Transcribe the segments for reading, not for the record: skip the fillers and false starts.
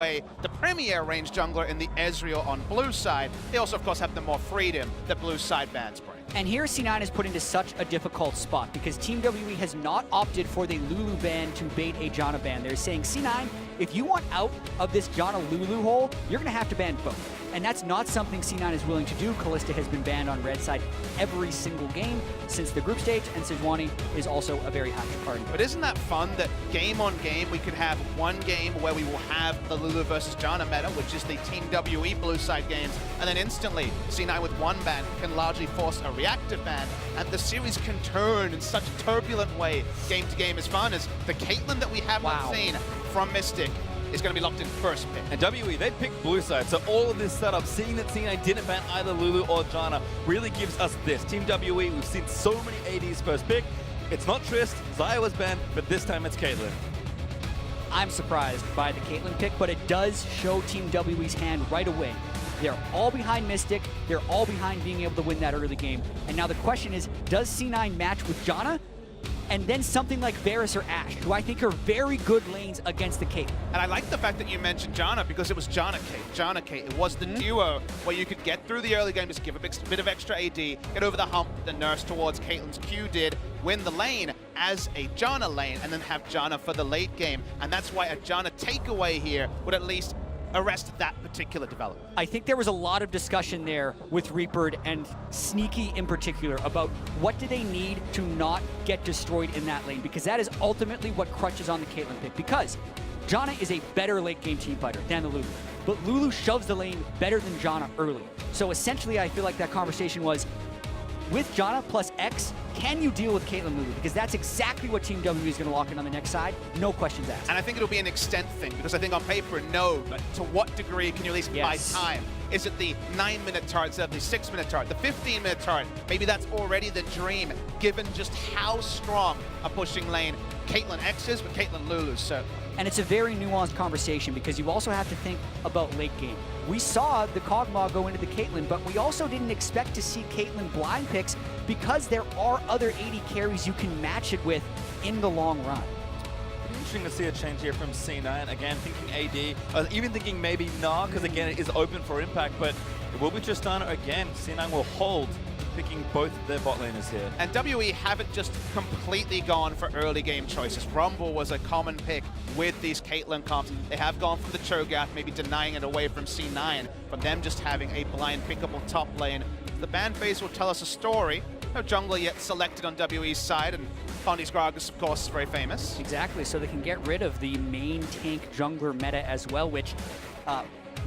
the premier range jungler in the Ezreal on blue side. They also, of course, have the more freedom that blue side bans bring. And here C9 is put into such a difficult spot because Team WE has not opted for the Lulu ban to bait a Janna ban. They're saying, C9, if you want out of this Janna Lulu hole, you're going to have to ban both. And that's not something C9 is willing to do. Kalista has been banned on red side every single game since the group stage, and Sejuani is also a very active party. But isn't that fun that game on game we could have one game where we will have the Lulu versus Janna meta, which is the Team WE blue side games, and then instantly C9 with one ban can largely force a reactive ban, and the series can turn in such a turbulent way game to game as fun as the Caitlyn that we haven't seen from Mystic is going to be locked in first pick. And WE, they picked blue side, so all of this setup, seeing that C9 didn't ban either Lulu or Janna, really gives us this. Team WE, we've seen so many ADs first pick. It's not Trist, Xayah was banned, but this time it's Caitlyn. I'm surprised by the Caitlyn pick, but it does show Team WE's hand right away. They're all behind Mystic, they're all behind being able to win that early game. And now the question is, does C9 match with Janna? And then something like Varus or Ashe, who I think are very good lanes against the Caitlyn. And I like the fact that you mentioned Janna because it was Janna Kate. It was the duo where you could get through the early game, just give a bit of extra AD, get over the hump, the nurse towards Caitlyn's Q did, win the lane as a Janna lane, and then have Janna for the late game. And that's why a Janna takeaway here would at least arrest that particular development. I think there was a lot of discussion there with Reaper and Sneaky in particular about what do they need to not get destroyed in that lane, because that is ultimately what crutches on the Caitlyn pick, because Janna is a better late game team fighter than the Lulu, but Lulu shoves the lane better than Janna early. So essentially I feel like that conversation was, with Janna plus X, can you deal with Caitlyn Lulu? Because that's exactly what Team W is going to lock in on the next side. No questions asked. And I think it'll be an extent thing, because I think on paper, no, but to what degree can you at least buy time? Is it the 9-minute turret instead of the 6-minute turret, the 15-minute turret? Maybe that's already the dream, given just how strong a pushing lane Caitlyn X is, but Caitlyn Lulu is certainly. And it's a very nuanced conversation because you also have to think about late game. We saw the Kog'Maw go into the Caitlyn, but we also didn't expect to see Caitlyn blind picks because there are other AD carries you can match it with in the long run. Interesting to see a change here from C9. Again, thinking AD, even thinking maybe Nah, because again, it is open for impact, but it will be Tristana again. C9 will hold, picking both their bot laners here. And WE haven't just completely gone for early game choices. Rumble was a common pick with these Caitlyn comps. They have gone for the Cho'Gath, maybe denying it away from C9, from them just having a blind pickable top lane. The ban phase will tell us a story. No jungler yet selected on WE's side, and Fondy's Gragas, of course, is very famous. Exactly, so they can get rid of the main tank jungler meta as well, which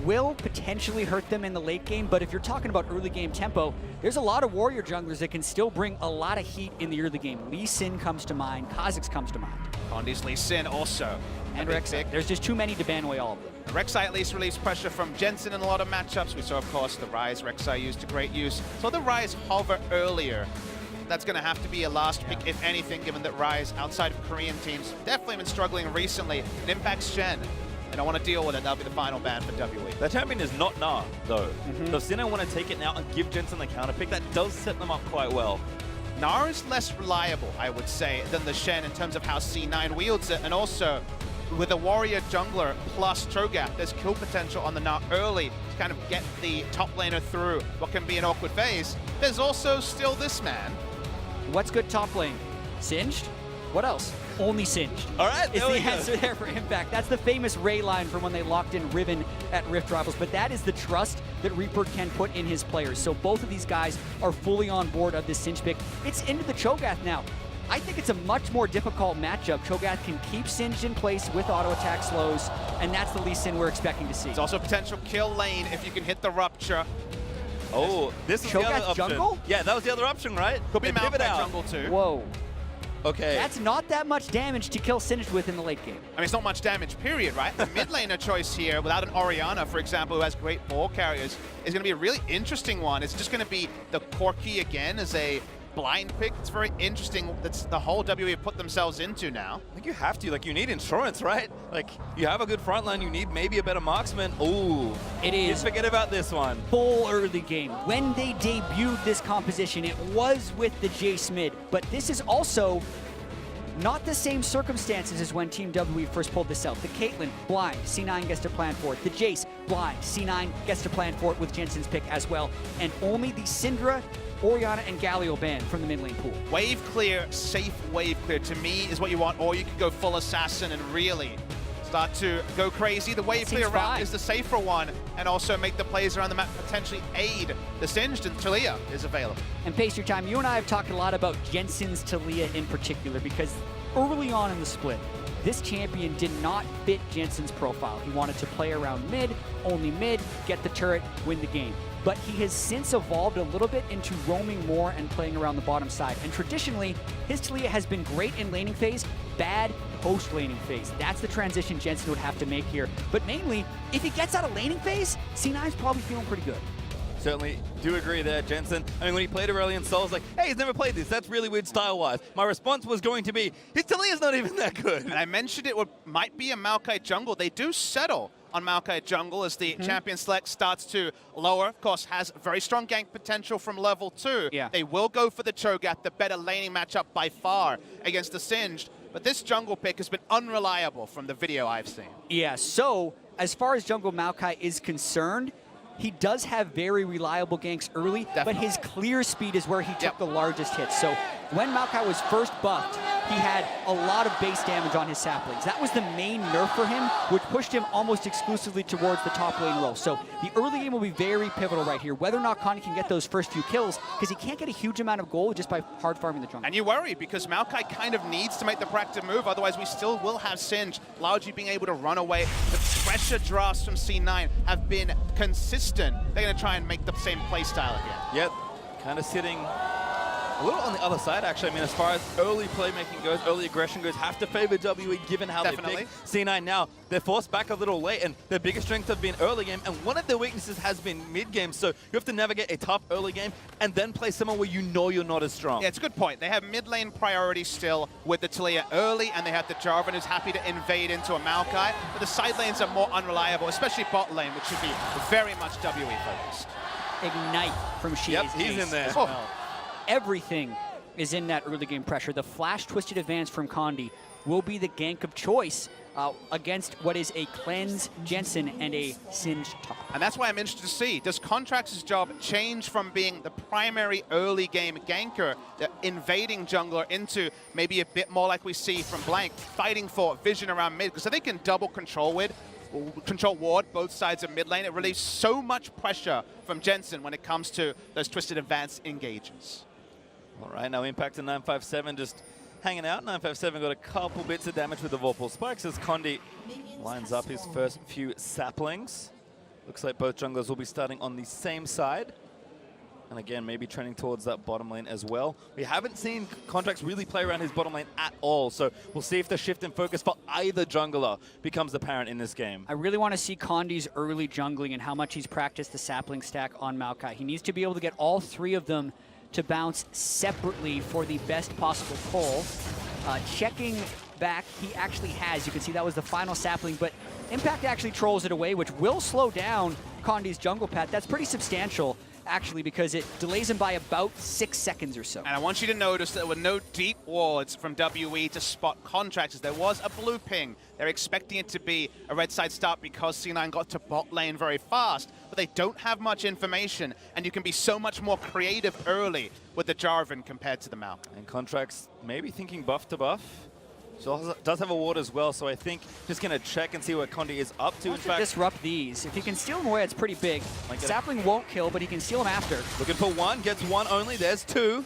will potentially hurt them in the late game, but if you're talking about early game tempo, there's a lot of warrior junglers that can still bring a lot of heat in the early game. Lee Sin comes to mind, Kha'Zix comes to mind. Fondy's Lee Sin also. And Rek'Sai. There's just too many to ban away all of them. Rek'Sai at least relieves pressure from Jensen in a lot of matchups. We saw, of course, the Ryze Rek'Sai used to great use. So the Ryze hover earlier. That's going to have to be a last pick, if anything, given that Ryze, outside of Korean teams, definitely been struggling recently. It impacts Shen. They don't want to deal with it. That'll be the final ban for WE. The champion is not Nah, though. So if C9 want to take it now and give Jensen the counter pick, that does set them up quite well. Nah is less reliable, I would say, than the Shen in terms of how C9 wields it, and also with a warrior jungler plus Cho'Gath, there's kill potential on the Nah early to kind of get the top laner through what can be an awkward phase. There's also still this man. What's good top lane? Singed? What else? Only Singed. All right, is the answer there for Impact. That's the famous Ray line from when they locked in Riven at Rift Rivals, but that is the trust that Reaper can put in his players. So both of these guys are fully on board of this Singed pick. It's into the Cho'Gath now. I think it's a much more difficult matchup. Cho'Gath can keep Singed in place with auto attack slows, and that's the Lee Sin we're expecting to see. It's also a potential kill lane if you can hit the Rupture. Oh, this is the other option. Jungle? Yeah, that was the other option, right? Could be Malphite jungle too. Whoa. Okay. That's not that much damage to kill Singed with in the late game. I mean, it's not much damage, period, right? The mid laner choice here, without an Orianna, for example, who has great ball carriers, is going to be a really interesting one. It's just going to be the Corki again as a blind pick. It's very interesting. That's the whole WE put themselves into now. I think you have to. Like, you need insurance, right? Like, you have a good front line. You need maybe a better marksman. Ooh. It is. Just forget about this one. Full early game. When they debuted this composition, it was with the Jace mid, but this is also Not the same circumstances as when Team WE first pulled this out. The Caitlyn, blind, C9 gets to plan for it. The Jace, blind, C9 gets to plan for it with Jensen's pick as well. And only the Syndra, Orianna, and Galio banned from the mid lane pool. Wave clear, safe wave clear, to me is what you want, or you could go full assassin and really start to go crazy. The wave clear route is the safer one, and also make the players around the map potentially aid the Singed, and Talia is available. And Pace Your Time, you and I have talked a lot about Jensen's Talia in particular, because early on in the split, this champion did not fit Jensen's profile. He wanted to play around mid, only mid, get the turret, win the game. But he has since evolved a little bit into roaming more and playing around the bottom side. And traditionally, his Talia has been great in laning phase, bad post-laning phase. That's the transition Jensen would have to make here. But mainly, if he gets out of laning phase, C9's probably feeling pretty good. Certainly do agree there, Jensen. I mean, when he played Aurelion Sol, I was like, hey, he's never played this. That's really weird style-wise. My response was going to be, his Talia's not even that good. And I mentioned it might be a Maokai jungle. They do settle on Maokai jungle as the champion select starts to lower. Of course, has very strong gank potential from level 2. Yeah. They will go for the Cho'Gath, the better laning matchup by far against the Singed. But this jungle pick has been unreliable from the video I've seen. Yeah, so as far as jungle Maokai is concerned, he does have very reliable ganks early, but his clear speed is where he took the largest hits. So when Maokai was first buffed, he had a lot of base damage on his saplings. That was the main nerf for him, which pushed him almost exclusively towards the top lane role. So the early game will be very pivotal right here, whether or not Connie can get those first few kills, because he can't get a huge amount of gold just by hard farming the jungle. And you worry, because Maokai kind of needs to make the proactive move, otherwise we still will have Singe largely being able to run away. The pressure drafts from C9 have been consistent. They're going to try and make the same play style again. Yep, kind of sitting a little on the other side, actually. I mean, as far as early playmaking goes, early aggression goes, have to favor WE given how they pick C9 now. They're forced back a little late, and their biggest strengths have been early game, and one of their weaknesses has been mid game. So you have to navigate a tough early game and then play someone where you know you're not as strong. Yeah, it's a good point. They have mid lane priority still with the Talia early, and they have the Jarvan who's happy to invade into a Maokai, but the side lanes are more unreliable, especially bot lane, which should be very much WE focused. Ignite from Shi. Yep, he's in there. Everything is in that early game pressure. The flash twisted advance from Condi will be the gank of choice against what is a cleanse Jensen and a Singed top. And that's why I'm interested to see, does Contract's job change from being the primary early game ganker, the invading jungler, into maybe a bit more like we see from Blank, fighting for vision around mid, because if they can double control ward both sides of mid lane, it relieves so much pressure from Jensen when it comes to those twisted advance engages. All right, now Impact and 957 just hanging out. 957 got a couple bits of damage with the Vorpal Spikes as Condi lines up his first few saplings. Looks like both junglers will be starting on the same side. And again, maybe trending towards that bottom lane as well. We haven't seen Contracts really play around his bottom lane at all, so we'll see if the shift in focus for either jungler becomes apparent in this game. I really want to see Condi's early jungling and how much he's practiced the sapling stack on Maokai. He needs to be able to get all three of them to bounce separately for the best possible pull. Checking back, he actually has. You can see that was the final sapling, but Impact actually trolls it away, which will slow down Condi's jungle path. That's pretty substantial, actually, because it delays him by about 6 seconds or so. And I want you to notice that there were no deep wards from WE to spot Contracts. There was a blue ping. They're expecting it to be a red side start because C9 got to bot lane very fast, but they don't have much information, and you can be so much more creative early with the Jarvan compared to the Maokai. And Contracts maybe thinking buff to buff. So does have a ward as well, so I think just going to check and see what Condi is up to. In fact, disrupt these. If he can steal them away, it's pretty big. Sapling won't kill, but he can steal them after. Looking for one, gets one only, there's two.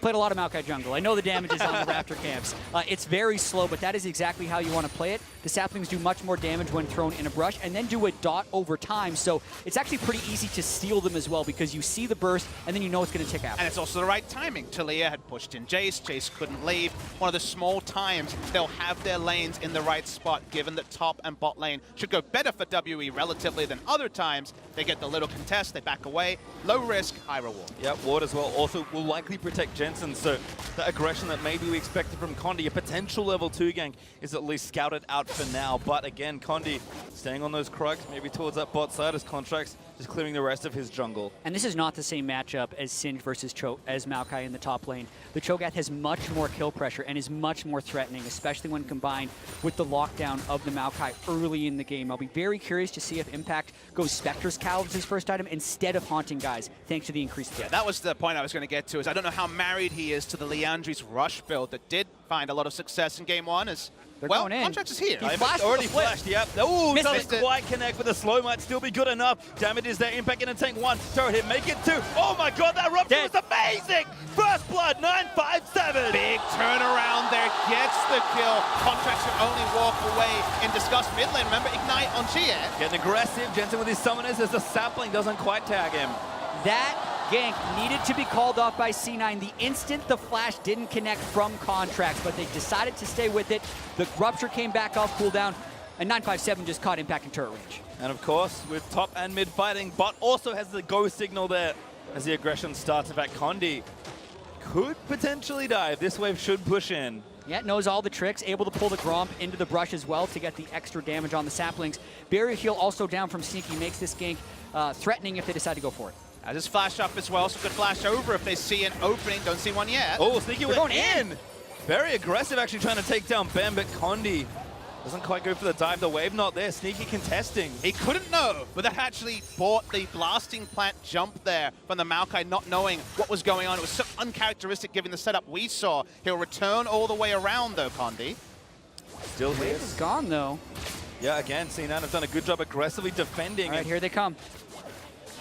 Played a lot of Maokai jungle. I know the damage is on the Raptor camps. It's very slow, but that is exactly how you want to play it. The saplings do much more damage when thrown in a brush, and then do a dot over time, so it's actually pretty easy to steal them as well, because you see the burst, and then you know it's going to tick out. And it's also the right timing. Talia had pushed in Jace. Jace couldn't leave. One of the small times they'll have their lanes in the right spot, given that top and bot lane should go better for WE relatively than other times. They get the little contest, they back away. Low risk, high reward. Yep, ward as well. Also will likely protect Jensen, so the aggression that maybe we expected from Condi, a potential level 2 gank, is at least scouted out for now. But again, Condi staying on those Krugs, maybe towards that bot side as Contracts just clearing the rest of his jungle. And this is not the same matchup as Singe versus as Maokai in the top lane. The Cho'Gath has much more kill pressure and is much more threatening, especially when combined with the lockdown of the Maokai early in the game. I'll be very curious to see if Impact goes Spectre's Cowl as his first item instead of Haunting Guys, thanks to the increased threat. Yeah, that was the point I was going to get to, is I don't know how married he is to the Leandri's Rush build that did find a lot of success in game one. They're Well, going in. Contracts is here. He flashed already with the flip. flashed, yep. Oh, Missed doesn't quite connect, but the slow might still be good enough. Damage is there, Impact in a tank one. Turret hit, make it two. Oh my god, that rupture Dead. was amazing! First blood, 957! Big turnaround there, gets the kill. Contracts can only walk away in disgust mid lane. Remember, Ignite on Gia. Getting aggressive, Jensen with his summoners as the sapling doesn't quite tag him. That gank needed to be called off by C9 the instant the flash didn't connect from Contracts, but they decided to stay with it. The rupture came back off cooldown, and 957 just caught Impact in turret range. And of course, with top and mid fighting, bot also has the go signal there as the aggression starts. In fact, Condi could potentially die. This wave should push in. Yeah, knows all the tricks, able to pull the Gromp into the brush as well to get the extra damage on the saplings. Barrier heal also down from Sneaky makes this gank threatening if they decide to go for it. Just flash up as well, so good flash over if they see an opening. Don't see one yet. Oh, Sneaky went going in! Very aggressive, actually trying to take down Ben, but Condi doesn't quite go for the dive. The wave not there. Sneaky contesting. He couldn't know, but that actually bought the blasting plant jump there from the Maokai, not knowing what was going on. It was so uncharacteristic given the setup we saw. He'll return all the way around though, Condi. Still here. Wave is gone though. Yeah, again, C9 have done a good job aggressively defending. All right, here they come.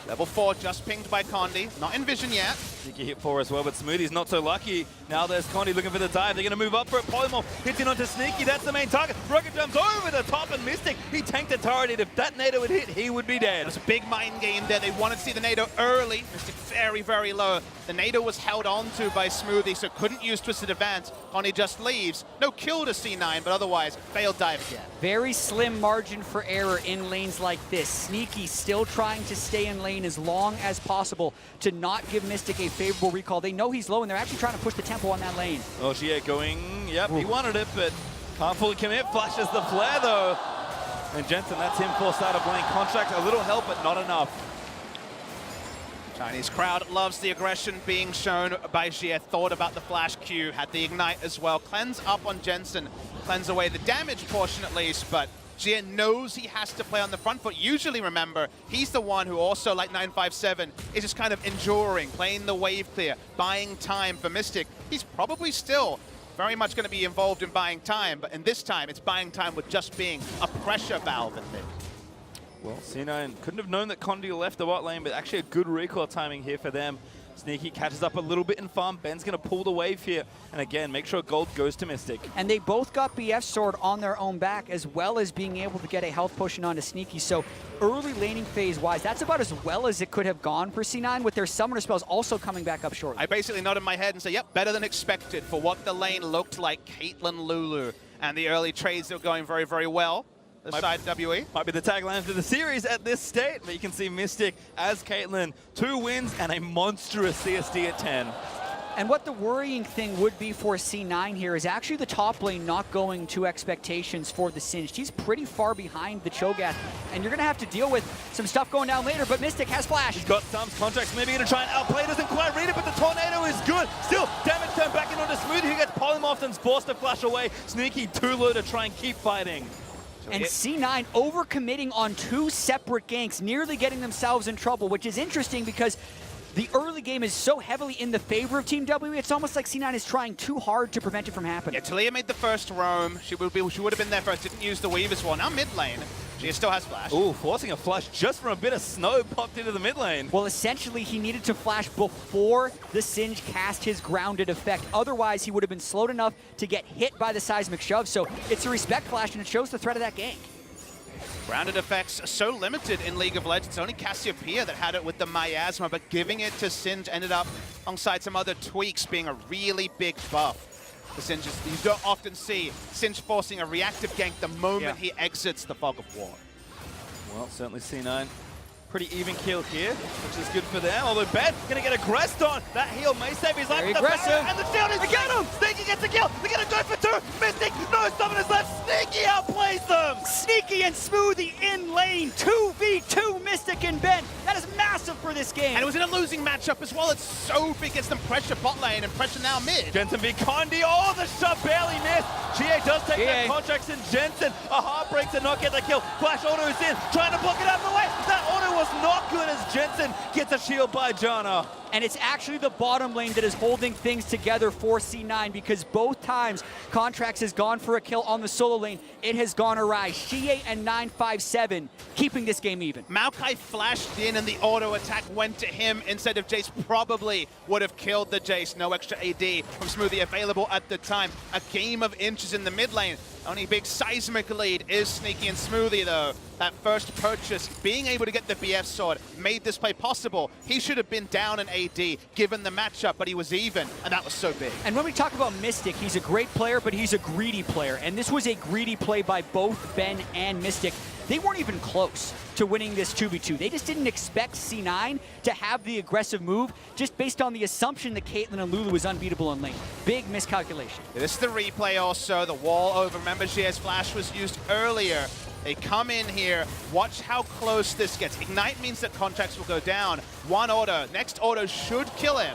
Level 4 just pinged by Condi. Not in vision yet. Sneaky hit 4 as well, but Smoothie's not so lucky. Now there's Condi looking for the dive. They're going to move up for it. Polymorph hits in onto Sneaky. That's the main target. Rocket jumps over the top, and Mystic, he tanked the turret. If that NATO would hit, he would be dead. It was a big mind game there. They wanted to see the NATO early. Mystic very, very low. The NATO was held onto by Smoothie, so couldn't use Twisted Advance. Condi just leaves. No kill to C9, but otherwise, failed dive again. Very slim margin for error in lanes like this. Sneaky still trying to stay in lane as long as possible to not give Mystic a favorable recall. They know he's low, and they're actually trying to push the tempo on that lane. Oh, Gia going, yep, he wanted it, but can't fully commit. Flashes the flare, though. And Jensen, that's him forced out of lane. Contract, a little help, but not enough. Chinese crowd loves the aggression being shown by Gia. Thought about the flash Q, had the ignite as well. Cleanse up on Jensen, cleanse away the damage portion at least, but Gia knows he has to play on the front foot. Usually, remember, he's the one who also, like 957, is just kind of enduring, playing the wave clear, buying time for Mystic. He's probably still very much going to be involved in buying time, but in this time, it's buying time with just being a pressure valve in there. Well, C9 couldn't have known that Condi left the bot lane, but actually a good recoil timing here for them. Sneaky catches up a little bit in farm. Ben's going to pull the wave here. And again, make sure gold goes to Mystic. And they both got BF Sword on their own back, as well as being able to get a health potion onto Sneaky. So early laning phase-wise, that's about as well as it could have gone for C9, with their summoner spells also coming back up shortly. I basically nodded my head and said, yep, better than expected for what the lane looked like. Caitlyn, Lulu, and the early trades that were going very, very well. Aside WE. Might be the tagline for the series at this state, but you can see Mystic as Caitlyn. 2 wins and a monstrous CSD at 10. And what the worrying thing would be for C9 here is actually the top lane not going to expectations for the Singed. He's pretty far behind the Cho'Gath, and you're going to have to deal with some stuff going down later, but Mystic has flash. He's got some Contracts, maybe going to try and outplay, doesn't quite read it, but the Tornado is good. Still, damage turned back in onto Smoothie, who gets polymorphed and forced to flash away. Sneaky too low to try and keep fighting. And C9 overcommitting on 2 separate ganks, nearly getting themselves in trouble, which is interesting because the early game is so heavily in the favor of Team W, it's almost like C9 is trying too hard to prevent it from happening. Yeah, Talia made the first roam. She would have been there first, didn't use the weave as well. Now mid lane, she still has flash. Ooh, forcing a flash just from a bit of snow popped into the mid lane. Well, essentially, he needed to flash before the Singe cast his grounded effect. Otherwise, he would have been slowed enough to get hit by the seismic shove. So it's a respect flash, and it shows the threat of that gank. Grounded effects are so limited in League of Legends. It's only Cassiopeia that had it with the Miasma, but giving it to Singe ended up, alongside some other tweaks, being a really big buff. The Singe, you don't often see Singe forcing a reactive gank the moment he exits the Fog of War. Well, certainly C9 Pretty even kill here, which is good for them. Although Ben gonna get aggressed on. That heal may save his life. Very aggressive. And the shield is get him! Sneaky gets a kill. They're gonna go for two. Mystic, no summoners left. Sneaky outplays them. Sneaky and Smoothie in lane. 2v2 Mystic and Ben. That is massive for this game. And it was in a losing matchup as well. It's Sophie gets them pressure bot lane and pressure now mid. Jensen v Condi. Oh, the shot barely missed. GA does take that contracts in Jensen. A heartbreak to not get the kill. Flash auto is in, trying to block it out of the way. That auto was not good as Jensen gets a shield by Jana. And it's actually the bottom lane that is holding things together for C9 because both times Contracts has gone for a kill on the solo lane, it has gone awry. Shie and 957 keeping this game even. Maokai flashed in and the auto attack went to him instead of Jace. Probably would have killed the Jace. No extra AD from Smoothie available at the time. A game of inches in the mid lane. Only big seismic lead is Sneaky and Smoothie though. That first purchase, being able to get the BF sword, made this play possible. He should have been down in AD given the matchup, but he was even, and that was so big. And when we talk about Mystic, he's a great player, but he's a greedy player. And this was a greedy play by both Ben and Mystic. They weren't even close to winning this 2v2. They just didn't expect C9 to have the aggressive move just based on the assumption that Caitlyn and Lulu was unbeatable in lane. Big miscalculation. This is the replay also. The wall over. Remember, Gia's flash was used earlier. They come in here. Watch how close this gets. Ignite means that Contracts will go down. One auto. Next auto should kill him.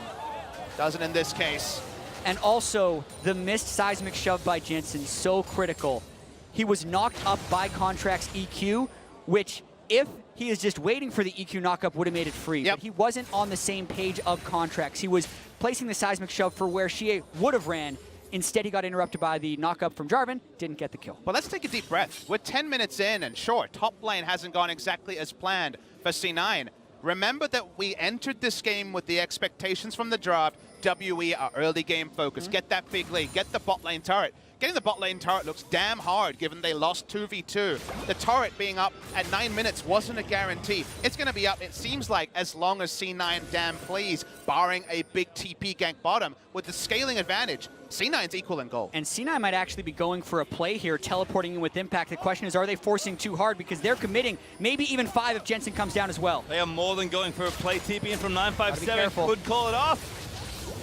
Doesn't in this case. And also, the missed seismic shove by Jensen, so critical. He was knocked up by Contracts EQ, which if he is just waiting for the EQ knockup would have made it free. Yep. But he wasn't on the same page of Contracts. He was placing the seismic shove for where Shie would have ran. Instead, he got interrupted by the knockup from Jarvan, didn't get the kill. Well, let's take a deep breath. We're 10 minutes in, and sure, top lane hasn't gone exactly as planned for C9. Remember that we entered this game with the expectations from the draft. WE are early game focused. Get that big lead, get the bot lane turret. Getting the bot lane turret looks damn hard given they lost 2v2. The turret being up at 9 minutes wasn't a guarantee. It's going to be up, it seems like, as long as C9 damn please, barring a big TP gank bottom. With the scaling advantage, C9's equal in goal. And C9 might actually be going for a play here, teleporting in with impact. The question is, are they forcing too hard? Because they're committing maybe even 5 if Jensen comes down as well. They are more than going for a play. TP in from 957 could call it off.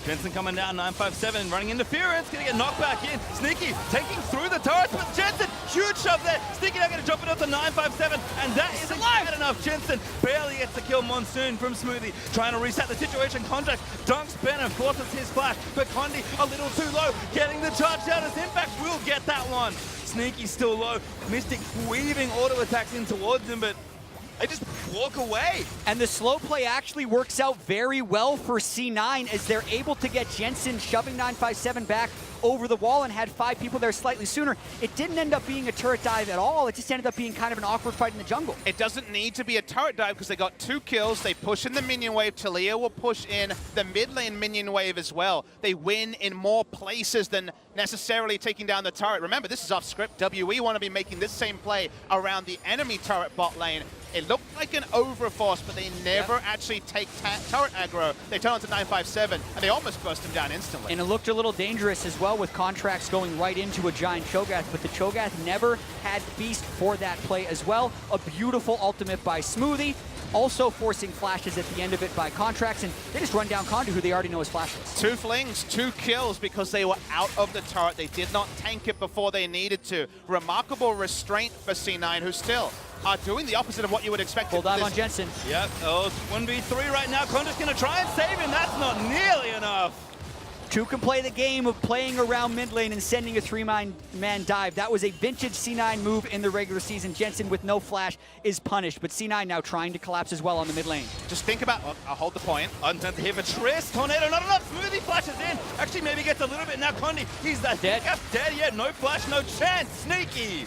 Jensen coming down, 957, running interference, gonna get knocked back in. Sneaky taking through the turrets with Jensen, huge shove there. Sneaky now gonna jump it up to 957, and that isn't quite enough. Jensen barely gets to kill Monsoon from Smoothie, trying to reset the situation. Contract dunks Ben and forces his flash, but Condi a little too low, getting the charge down as Impact will get that one. Sneaky still low, Mystic weaving auto attacks in towards him, but they just walk away. And the slow play actually works out very well for C9 as they're able to get Jensen shoving 957 back over the wall and had 5 people there slightly sooner. It didn't end up being a turret dive at all. It just ended up being kind of an awkward fight in the jungle. It doesn't need to be a turret dive because they got 2 kills. They push in the minion wave. Talia will push in the mid lane minion wave as well. They win in more places than necessarily taking down the turret. Remember, this is off script. WE want to be making this same play around the enemy turret bot lane. It looked like an overforce, but they never actually take turret aggro. They turn on to 957, and they almost burst him down instantly. And it looked a little dangerous as well with Contracts going right into a giant Cho'Gath, but the Cho'Gath never had Beast for that play as well. A beautiful ultimate by Smoothie, also forcing flashes at the end of it by Contracts, and they just run down Condi, who they already know is flashless. 2 flings, 2 kills because they were out of the turret. They did not tank it before they needed to. Remarkable restraint for C9, who still are doing the opposite of what you would expect. Full dive on Jensen. Yep, oh, 1v3 right now. Condi's gonna try and save him. That's not nearly enough. 2 can play the game of playing around mid lane and sending a 3-man dive. That was a vintage C9 move in the regular season. Jensen with no flash is punished, but C9 now trying to collapse as well on the mid lane. Just think about, I'll hold the point. Untent here for Triss. Tornado, not enough. Smoothie flashes in. Actually, maybe gets a little bit now. Condi, he's dead yet. No flash, no chance. Sneaky.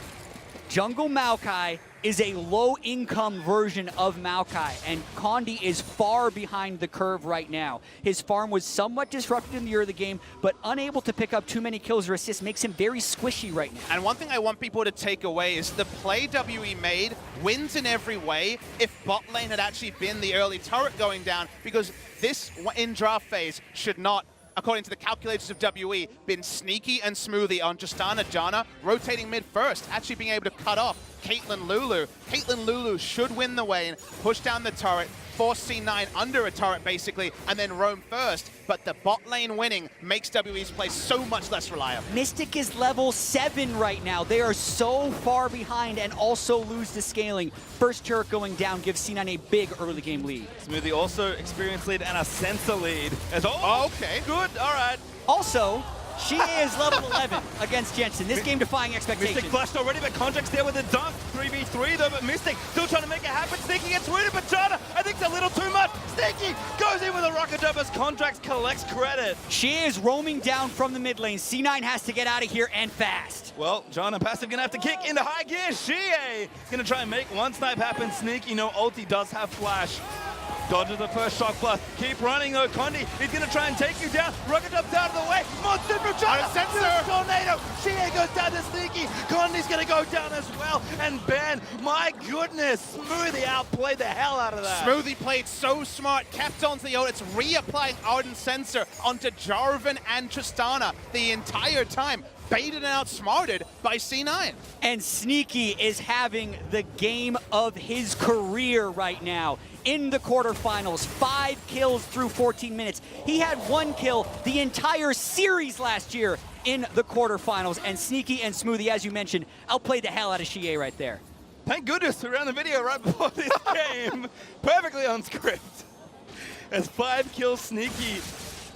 Jungle Maokai is a low-income version of Maokai, and Condi is far behind the curve right now. His farm was somewhat disrupted in the early game, but unable to pick up too many kills or assists makes him very squishy right now. And one thing I want people to take away is the play WE made wins in every way if bot lane had actually been the early turret going down, because this in draft phase should not according to the calculators of WE, been sneaky and smoothie on Justana Janna, rotating mid first, actually being able to cut off Caitlyn Lulu. Caitlyn Lulu should win the lane, push down the turret, force C9 under a turret basically, and then roam first. But the bot lane winning makes WE's play so much less reliable. Mystic is level 7 right now. They are so far behind and also lose the scaling. First turret going down gives C9 a big early game lead. Smoothie also experience lead and a sensor lead. Okay. Good, all right. Also, she is level 11 against Jensen. This game defying expectations. Mystic flashed already, but Contract's there with a dunk. 3v3 though, but Mystic still trying to make it happen. Sneaky gets wounded, but Janna, I think it's a little too much. Sneaky goes in with a rocket jump as Contracts collects credit. She is roaming down from the mid lane. C9 has to get out of here and fast. Well, Janna passive gonna have to kick into high gear. Xie gonna try and make one snipe happen. Sneaky, no ulti, does have flash. Dodges the first shock blast. Keep running though, Condi. He's gonna try and take you down. Rocket jumps out of the way. Monster from Janna. Tornado. Xie goes down to Sneaky. Condi's gonna go down as well. And Ben, my goodness, Smoothie outplayed the hell out of that. Smoothie played so smart, kept onto the ult. It's reapplying Ardent Sensor onto Jarvan and Tristana the entire time. Baited and outsmarted by C9. And Sneaky is having the game of his career right now. In the quarterfinals, 5 kills through 14 minutes. He had 1 kill the entire series last year in the quarterfinals. And Sneaky and Smoothie, as you mentioned, outplayed the hell out of Xie right there. Thank goodness we ran the video right before this game. Perfectly on script. As 5 kills Sneaky,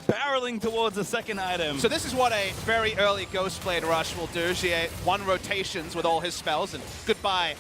barreling towards the second item. So this is what a very early Ghostblade rush will do. Xie 1 rotations with all his spells and goodbye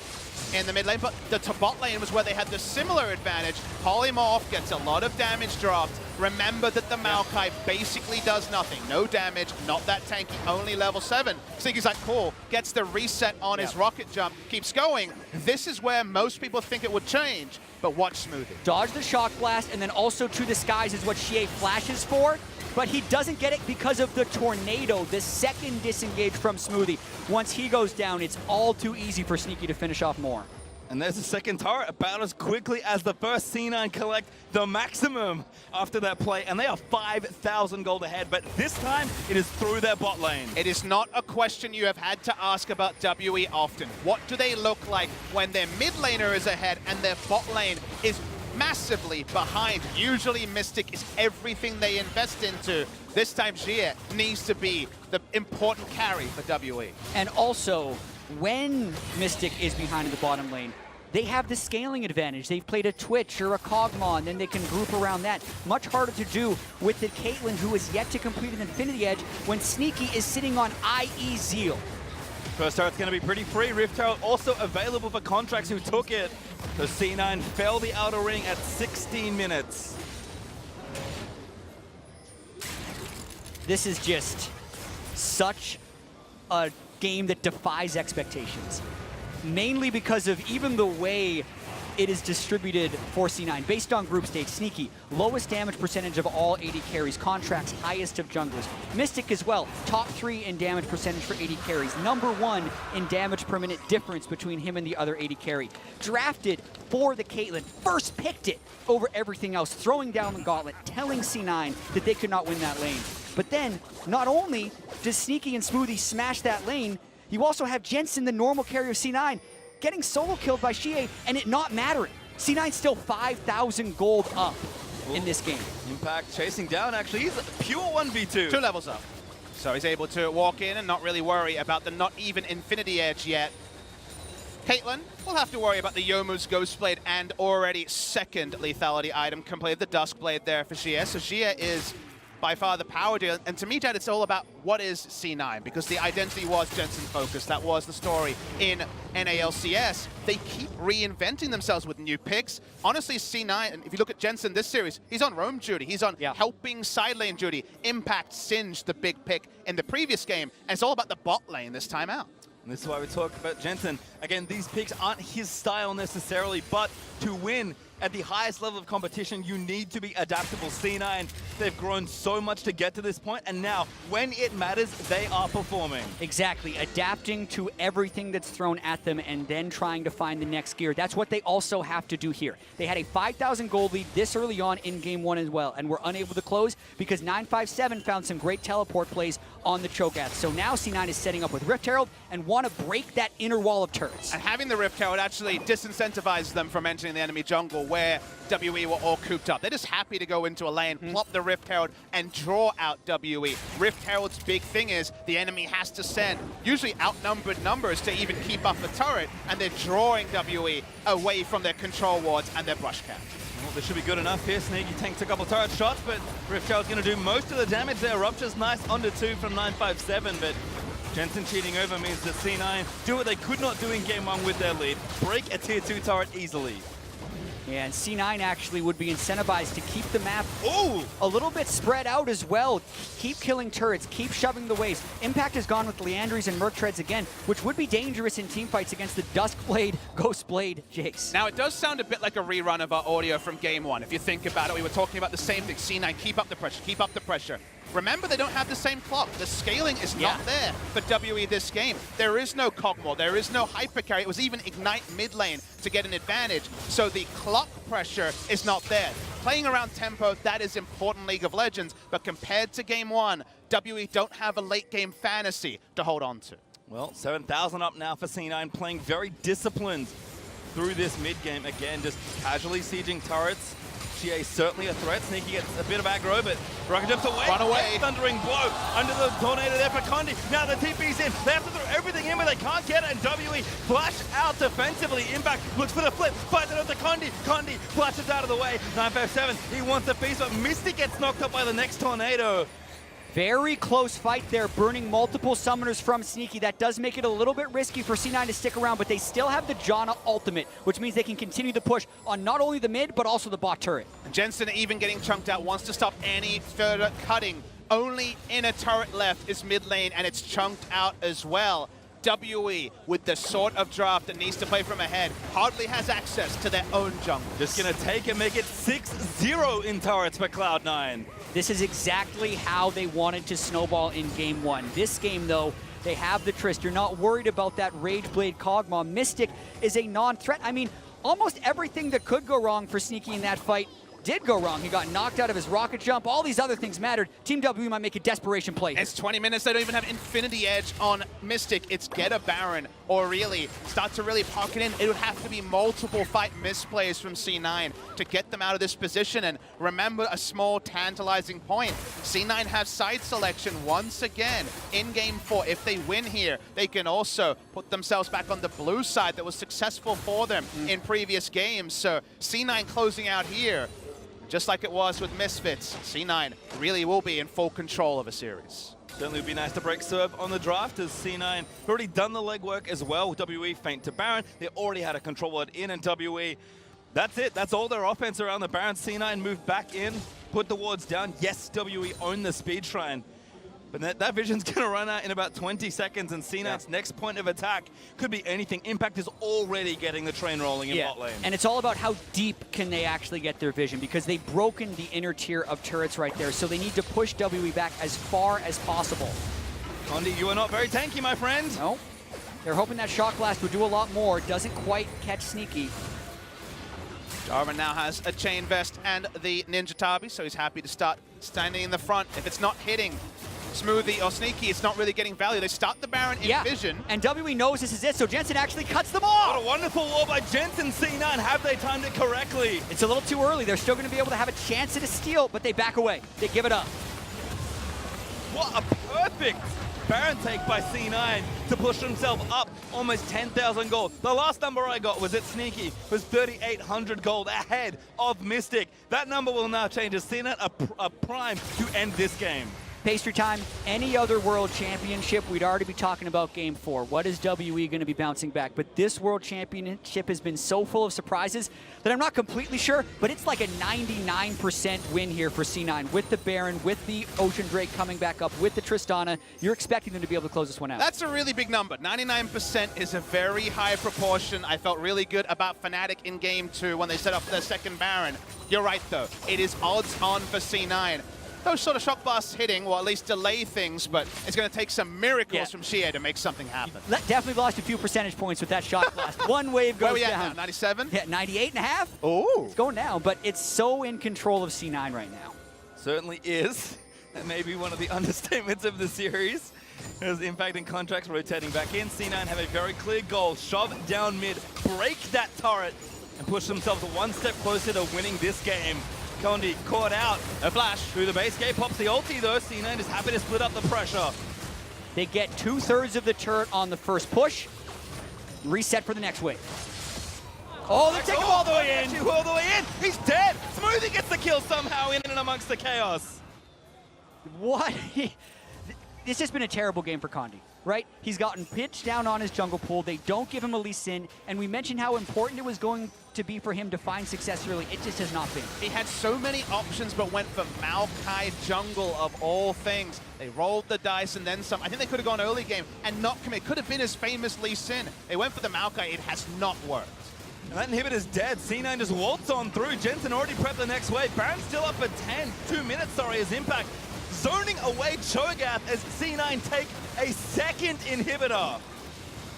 in the mid lane, but the bot lane was where they had the similar advantage. Polymorph gets a lot of damage dropped. Remember that the Maokai basically does nothing. No damage, not that tanky, only level 7. Sneaky's like, cool, gets the reset on his rocket jump, keeps going. This is where most people think it would change, but watch Smoothie. Dodge the shock blast, and then also to the skies is what Xie flashes for, but he doesn't get it because of the tornado, the second disengage from Smoothie. Once he goes down, it's all too easy for Sneaky to finish off more. And there's the second turret about as quickly as the first C9 collect the maximum after that play, and they are 5,000 gold ahead, but this time it is through their bot lane. It is not a question you have had to ask about WE often. What do they look like when their mid laner is ahead and their bot lane is massively behind? Usually Mystic is everything they invest into. This time Xie needs to be the important carry for WE. And also, when Mystic is behind in the bottom lane, they have the scaling advantage. They've played a Twitch or a Kog'Maw, and then they can group around that. Much harder to do with the Caitlyn, who is yet to complete an Infinity Edge, when Sneaky is sitting on IE Zeal. First turret's going to be pretty free. Rift Turret also available for Contracts, who took it. The C9 fell the outer ring at 16 minutes. This is just such a game that defies expectations. Mainly because of even the way it is distributed for C9. Based on group stage, Sneaky, lowest damage percentage of all AD carries. Contracts, highest of junglers. Mystic as well, top 3 in damage percentage for AD carries. Number 1 in damage per minute difference between him and the other AD carry. Drafted for the Caitlyn, first picked it over everything else, throwing down the gauntlet, telling C9 that they could not win that lane. But then, not only does Sneaky and Smoothie smash that lane, you also have Jensen, the normal carry of C9, getting solo killed by Xie and it not mattering. C9 still 5,000 gold up in this game. Impact chasing down, actually. He's a pure 1v2. 2 levels up. So he's able to walk in and not really worry about the not even Infinity Edge yet. Caitlyn will have to worry about the Youmuu's Ghostblade and already second lethality item completed, the Duskblade there for Xie. So Xie is by far the power deal, and to me, Dad, it's all about what is C9, because the identity was Jensen focused. That was the story in NALCS. They keep reinventing themselves with new picks. Honestly, C9, and if you look at Jensen this series, he's on roam duty. He's on helping side lane duty. Impact singed the big pick in the previous game, and it's all about the bot lane this time out. And this is why we talk about Jensen. Again, these picks aren't his style necessarily, but to win at the highest level of competition, you need to be adaptable. C9, they've grown so much to get to this point, and now, when it matters, they are performing. Exactly, adapting to everything that's thrown at them and then trying to find the next gear. That's what they also have to do here. They had a 5,000 gold lead this early on in game one as well, and were unable to close because 957 found some great teleport plays on the Cho'Gath. So now C9 is setting up with Rift Herald and want to break that inner wall of turrets. And having the Rift Herald actually disincentivizes them from entering the enemy jungle where WE were all cooped up. They're just happy to go into a lane, plop the Rift Herald, and draw out WE. Rift Herald's big thing is the enemy has to send usually outnumbered numbers to even keep up the turret, and they're drawing WE away from their control wards and their brush cap. Well, this should be good enough here. Sneaky tanks a couple turret shots, but Rift Herald's going to do most of the damage there. Rupture's nice onto 2 from 957, but Jensen cheating over means that C9 do what they could not do in game 1 with their lead. Break a tier 2 turret easily. Yeah, and C9 actually would be incentivized to keep the map Ooh! a little bit spread out as well. Keep killing turrets, keep shoving the waves. Impact has gone with Leandries and Merc Treads again, which would be dangerous in teamfights against the Duskblade, Ghostblade, Jace. Now, it does sound a bit like a rerun of our audio from game 1. If you think about it, we were talking about the same thing. C9, keep up the pressure, keep up the pressure. Remember, they don't have the same clock. The scaling is not there for WE this game. There is no Cogmore. There is no Hypercarry. It was even Ignite mid lane to get an advantage. So the clock pressure is not there. Playing around tempo, that is important League of Legends. But compared to game 1, WE don't have a late game fantasy to hold on to. Well, 7,000 up now for C9, playing very disciplined through this mid game. Again, just casually sieging turrets. GA certainly a threat. Sneaky gets a bit of aggro, but Rocket jumps away. Run away. Thundering blow under the tornado there for Condi. Now the TP's in. They have to throw everything in, but they can't get it. And WE flash out defensively. Impact looks for the flip. Finds it up to Condi. Condi flashes out of the way. 957. He wants the piece, but Mystic gets knocked up by the next tornado. Very close fight there, burning multiple summoners from Sneaky. That does make it a little bit risky for C9 to stick around, but they still have the Janna ultimate, which means they can continue the push on not only the mid, but also the bot turret. Jensen, even getting chunked out, wants to stop any further cutting. Only in a turret left is mid lane, and it's chunked out as well. WE, with the sort of draft that needs to play from ahead, hardly has access to their own jungle. Just going to take and make it 6-0 in turrets for Cloud9. This is exactly how they wanted to snowball in game 1. This game, though, they have the Trist. You're not worried about that Rageblade Kog'Maw. Mystic is a non-threat. I mean, almost everything that could go wrong for Sneaky in that fight did go wrong. He got knocked out of his rocket jump. All these other things mattered. Team W might make a desperation play. It's 20 minutes. They don't even have Infinity Edge on Mystic. It's get a Baron or really start to really pocket in. It would have to be multiple fight misplays from C9 to get them out of this position. And remember a small tantalizing point. C9 have side selection once again in game 4. If they win here, they can also put themselves back on the blue side that was successful for them in previous games. So C9 closing out here, just like it was with Misfits, C9 really will be in full control of a series. Certainly would be nice to break serve on the draft, as C9 have already done the legwork as well. WE feint to Baron. They already had a control ward in, and WE, that's it. That's all their offense around the Baron. C9 moved back in, put the wards down. Yes, WE own the speed shrine. But that vision's going to run out in about 20 seconds, and C9's next point of attack could be anything. Impact is already getting the train rolling in bot lane. And it's all about how deep can they actually get their vision, because they've broken the inner tier of turrets right there, so they need to push WE back as far as possible. Condi, you are not very tanky, my friend. No. They're hoping that Shock Blast would do a lot more. Doesn't quite catch Sneaky. Jarvan now has a Chain Vest and the Ninja Tabi, so he's happy to start standing in the front. If it's not hitting Smoothie or Sneaky, it's not really getting value. They start the Baron in vision. And WE knows this is it, so Jensen actually cuts them off. What a wonderful wall by Jensen. C9, have they timed it correctly? It's a little too early. They're still going to be able to have a chance at a steal, but they back away. They give it up. What a perfect Baron take by C9 to push himself up almost 10,000 gold. The last number I got was at Sneaky, was 3,800 gold ahead of Mystic. That number will now change as C9 a prime to end this game. Pastry time, any other world championship, we'd already be talking about game 4. What is WE going to be bouncing back? But this world championship has been so full of surprises that I'm not completely sure, but it's like a 99% win here for C9 with the Baron, with the Ocean Drake coming back up, with the Tristana. You're expecting them to be able to close this one out. That's a really big number. 99% is a very high proportion. I felt really good about Fnatic in game 2 when they set up their second Baron. You're right, though. It is odds on for C9. Those sort of shock blasts hitting will at least delay things, but it's going to take some miracles from Shea to make something happen. Definitely lost a few percentage points with that shock blast. One wave goes down. Where are we at now, 97? Yeah, 98.5. Oh. It's going down, but it's so in control of C9 right now. Certainly is. That may be one of the understatements of the series. As Impact and Contracts rotating back in, C9 have a very clear goal. Shove down mid, break that turret, and push themselves one step closer to winning this game. Condi caught out. A flash through the base gate, pops the ulti though. C9 is happy to split up the pressure. They get 2/3 of the turret on the first push. Reset for the next wave. Oh, they take him all the way in. All the way in. He's dead. Smoothie gets the kill somehow in and amongst the chaos. What? This has been a terrible game for Condi, right? He's gotten pitched down on his jungle pool. They don't give him a Lee Sin, and we mentioned how important it was going to be for him to find success early. It just has not been. He had so many options, but went for Maokai jungle of all things. They rolled the dice and then some. I think they could have gone early game and not commit. Could have been his famous Lee Sin. They went for the Maokai. It has not worked. And that inhibitor's dead. C9 just waltz on through. Jensen already prepped the next wave. Baron's still up at 10. 2 minutes, sorry, as Impact zoning away Cho'Gath as C9 take a second inhibitor.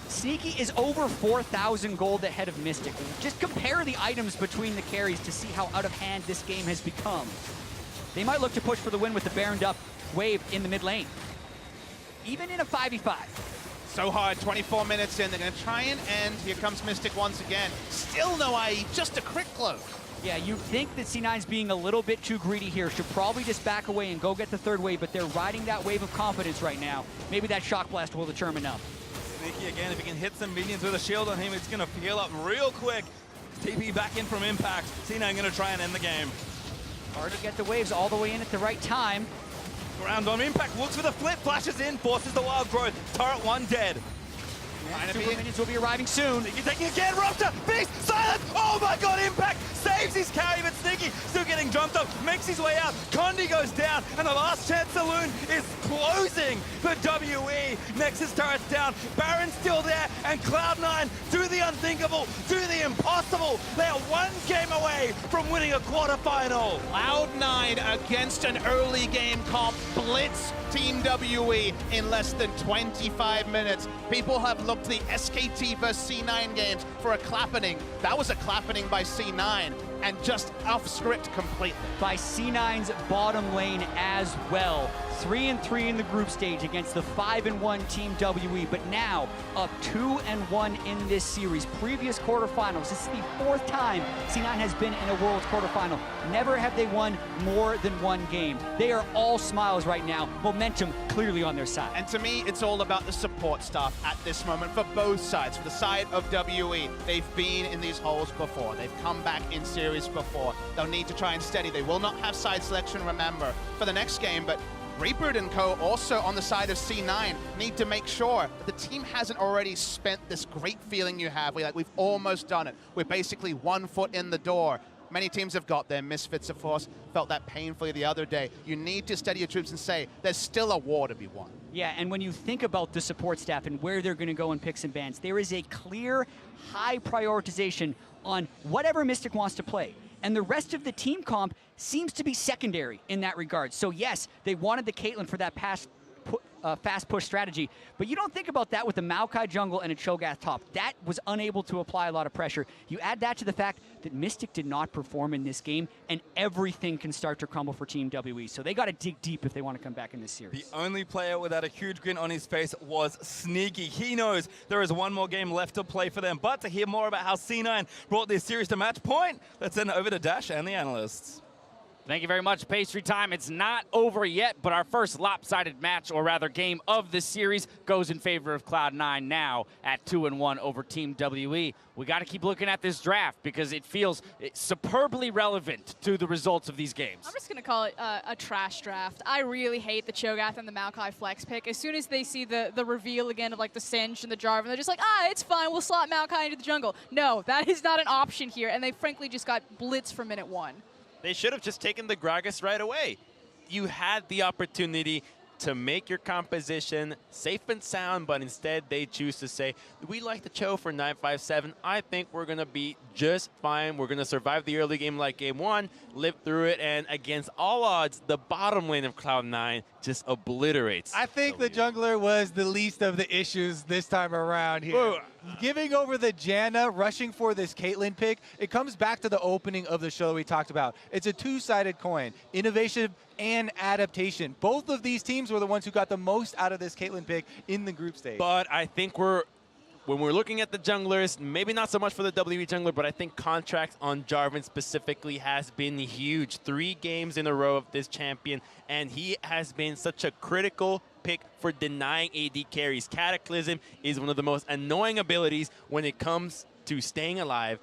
Sneaky is over 4,000 gold ahead of Mystic. Just compare the items between the carries to see how out of hand this game has become. They might look to push for the win with the Baroned up wave in the mid lane. Even in a 5v5. So hard, 24 minutes in. They're going to try and end. Here comes Mystic once again. Still no IE, just a crit close. Yeah, you think that C9's being a little bit too greedy here. Should probably just back away and go get the third wave, but they're riding that wave of confidence right now. Maybe that shock blast will determine enough. Sneaky again, if he can hit some minions with a shield on him, it's going to heal up real quick. TP back in from Impact. C9 going to try and end the game. Hard to get the waves all the way in at the right time. Ground on Impact, looks for the flip, flashes in, forces the wild growth. Turret 1 dead. Super minions will be arriving soon. Sneaky taking again, Rupture, Beast, Silence! Oh my god, Impact saves his carry, but Sneaky still getting jumped up, makes his way out. Condi goes down, and the last chance saloon is closing for WE. Nexus turret's down, Baron's still there, and Cloud9 do the unthinkable, do the impossible. They are one game away from winning a quarterfinal. Cloud9 against an early game comp blitz Team WE in less than 25 minutes. People have looked to the SKT versus C9 games for a clappening. That was a clappening by C9 and just off script completely. By C9's bottom lane as well. 3-3 in the group stage against the 5-1 Team WE, but now up 2-1 in this series. Previous quarterfinals, this is the 4th time C9 has been in a Worlds quarterfinal. Never have they won more than one game. They are all smiles right now. Momentum clearly on their side. And to me, it's all about the support staff at this moment for both sides. For the side of WE, they've been in these holes before. They've come back in series before. They'll need to try and steady. They will not have side selection, remember, for the next game, but Reaper and co. also on the side of C9 need to make sure that the team hasn't already spent this great feeling you have. We've almost done it. We're basically 1 foot in the door. Many teams have got there. Misfits, of course, felt that painfully the other day. You need to steady your troops and say, there's still a war to be won. Yeah, and when you think about the support staff and where they're going to go in picks and bans, there is a clear, high prioritization on whatever Mystic wants to play. And the rest of the team comp seems to be secondary in that regard. So yes, they wanted the Caitlyn for that fast push strategy, but you don't think about that with the Maokai jungle and a Cho'Gath top. That was unable to apply a lot of pressure. You add that to the fact that Mystic did not perform in this game, and everything can start to crumble for Team WE. So they got to dig deep if they want to come back in this series. The only player without a huge grin on his face was Sneaky. He knows there is one more game left to play for them, but to hear more about how C9 brought this series to match point, let's send it over to Dash and the analysts. Thank you very much, Pastry Time. It's not over yet, but our first lopsided match, or rather game of the series, goes in favor of Cloud9 now at 2-1 over Team WE. We got to keep looking at this draft because it feels superbly relevant to the results of these games. I'm just going to call it a trash draft. I really hate the Cho'Gath and the Maokai flex pick. As soon as they see the reveal again of like the Singed and the Jarvan, they're just like, it's fine, we'll slot Maokai into the jungle. No, that is not an option here, and they frankly just got blitzed from minute 1. They should have just taken the Gragas right away. You had the opportunity to make your composition safe and sound, but instead they choose to say, we like the Cho for 957. I think we're going to be just fine. We're going to survive the early game like game 1, live through it, and against all odds, the bottom lane of Cloud9 just obliterates. I think the jungler was the least of the issues this time around here. Ooh. Giving over the Janna, rushing for this Caitlyn pick, it comes back to the opening of the show we talked about. It's a two-sided coin, innovation and adaptation. Both of these teams were the ones who got the most out of this Caitlyn pick in the group stage. But I think when we're looking at the junglers, maybe not so much for the WE jungler, but I think contracts on Jarvan specifically has been huge. 3 games in a row of this champion, and he has been such a critical pick for denying AD carries. Cataclysm is one of the most annoying abilities when it comes to staying alive,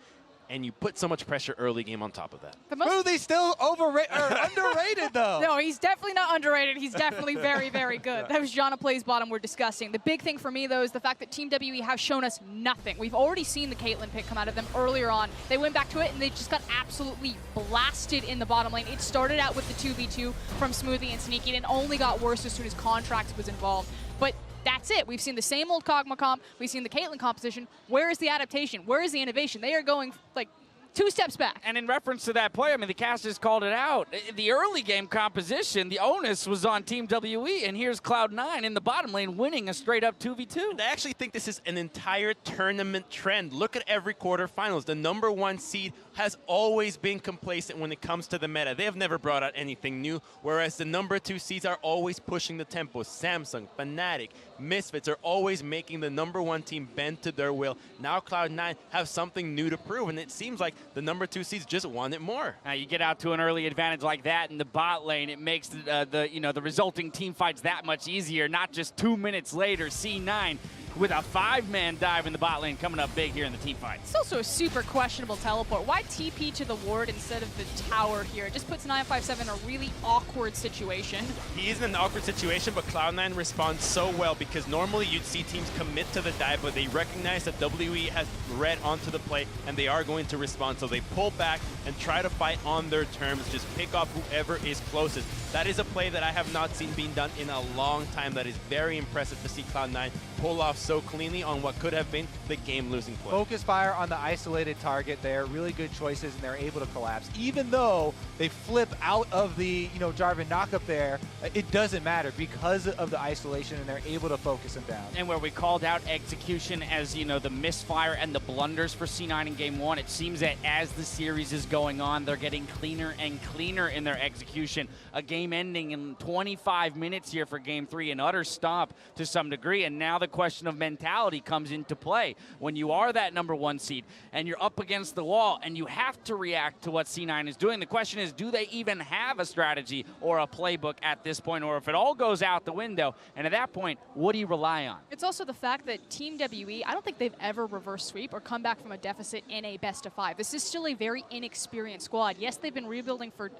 and you put so much pressure early game on top of that. Smoothie's still underrated, though. No, he's definitely not underrated. He's definitely very, very good. That was Janna Plays bottom we're discussing. The big thing for me, though, is the fact that Team WE have shown us nothing. We've already seen the Caitlyn pick come out of them earlier on. They went back to it, and they just got absolutely blasted in the bottom lane. It started out with the 2v2 from Smoothie and Sneaky, and it only got worse as soon as Contracts was involved. But that's it. We've seen the same old Kog'Maw comp. We've seen the Caitlyn composition. Where is the adaptation? Where is the innovation? They are going, like, 2 steps back. And in reference to that play, I mean, the casters called it out. The early game composition, the onus was on Team WE, and here's Cloud9 in the bottom lane winning a straight-up 2v2. I actually think this is an entire tournament trend. Look at every quarterfinals. The #1 seed has always been complacent when it comes to the meta. They have never brought out anything new, whereas the #2 seeds are always pushing the tempo. Samsung, Fnatic, Misfits are always making the #1 team bend to their will. Now Cloud9 have something new to prove, and it seems like the #2 seeds just want it more. Now you get out to an early advantage like that in the bot lane, it makes the resulting team fights that much easier. Not just 2 minutes later, C9 with a 5-man dive in the bot lane coming up big here in the team fight. It's also a super questionable teleport. Why TP to the ward instead of the tower here? It just puts 957 in a really awkward situation. He is in an awkward situation, but Cloud9 responds so well because normally you'd see teams commit to the dive, but they recognize that WE has read onto the play and they are going to respond. So they pull back and try to fight on their terms, just pick off whoever is closest. That is a play that I have not seen being done in a long time. That is very impressive to see Cloud9 pull off so cleanly on what could have been the game-losing play. Focus fire on the isolated target there. Really good choices, and they're able to collapse. Even though they flip out of the Jarvan knockup there, it doesn't matter because of the isolation, and they're able to focus him down. And where we called out execution as, the misfire and the blunders for C9 in game 1, it seems that as the series is going on, they're getting cleaner and cleaner in their execution. A game ending in 25 minutes here for game 3, an utter stomp to some degree, and now the question of mentality comes into play. When you are that #1 seed and you're up against the wall and you have to react to what C9 is doing, the question is, do they even have a strategy or a playbook at this point, or if it all goes out the window, and at that point, what do you rely on? It's also the fact that Team WE, I don't think they've ever reverse sweep or come back from a deficit in a best-of-5. This is still a very inexperienced squad. Yes, they've been rebuilding for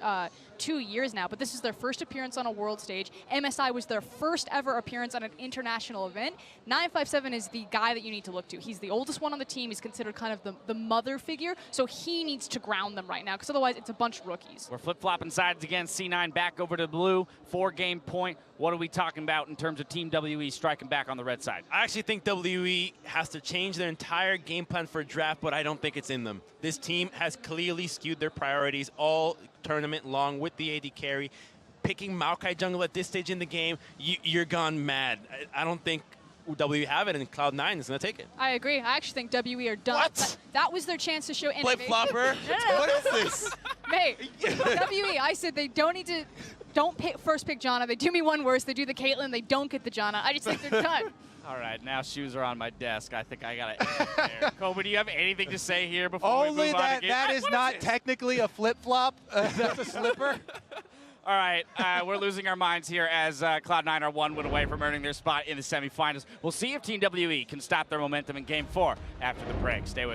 2 years now, but this is their first appearance on a world stage. MSI was their first ever appearance on an international event. 957 is the guy that you need to look to. He's the oldest one on the team. He's considered kind of the mother figure, so he needs to ground them right now, because otherwise it's a bunch of rookies. We're flip-flopping sides again. C9 back over to blue, 4-game point. What are we talking about in terms of Team WE striking back on the red side? I actually think WE has to change their entire game plan for draft, but I don't think it's in them. This team has clearly skewed their priorities all tournament long with the AD carry. Picking Maokai jungle at this stage in the game, you're gone mad. I don't think WE have it, and Cloud9 is going to take it. I agree. I actually think WE are done. What? That was their chance to show innovation. Flip-flopper? No. What is this? Mate, WE, I said they don't need to don't first pick Janna. They do me one worse. They do the Caitlyn. They don't get the Janna. I just think they're done. All right, now shoes are on my desk. I think I got to end there. Kobe, do you have anything to say here before we Only move on that again? that is not technically a flip-flop. That's a slipper. All right, we're losing our minds here as Cloud9 are 1 win away from earning their spot in the semifinals. We'll see if Team WE can stop their momentum in Game 4 after the break. Stay with us.